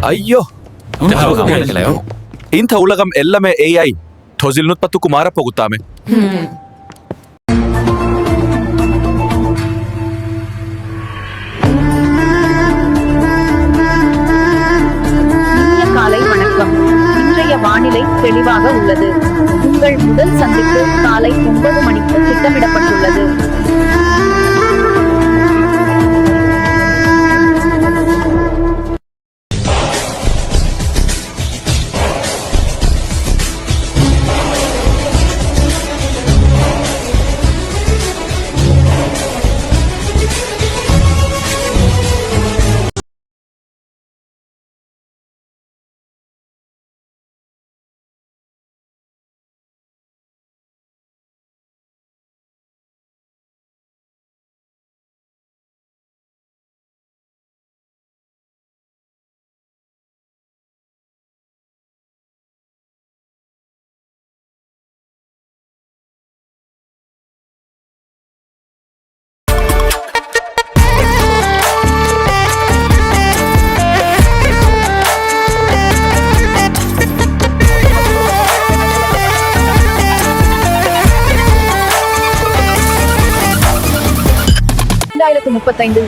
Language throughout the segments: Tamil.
అయ్యో ఇంత ఉలగం ఎల్లమే AI థొజిల్నుత్ పత్తుకు మారపోగుతామె காலை வணக்கம். இன்றைய வானிலை தெளிவாக உள்ளது. உங்கள் முதல் சந்திப்பு காலை 9 மணிக்கு திட்டமிடப்பட்டுள்ளது.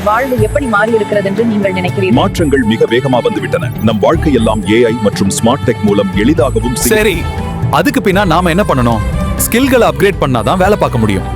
வாழ்வு எப்படி மாறி இருக்கிறது என்று நீங்கள் நினைக்கிறீர்கள்? மாற்றங்கள் மிக வேகமா வந்துவிட்டன. நம் வாழ்க்கையெல்லாம் AI மற்றும் ஸ்மார்ட் டெக் மூலம் எளிதாகவும் சரி, அதுக்கு பின்னா நாம என்ன பண்ணணும்? ஸ்கில்களை அப்கிரேட் பண்ணாதான் வேலை பார்க்க முடியும்.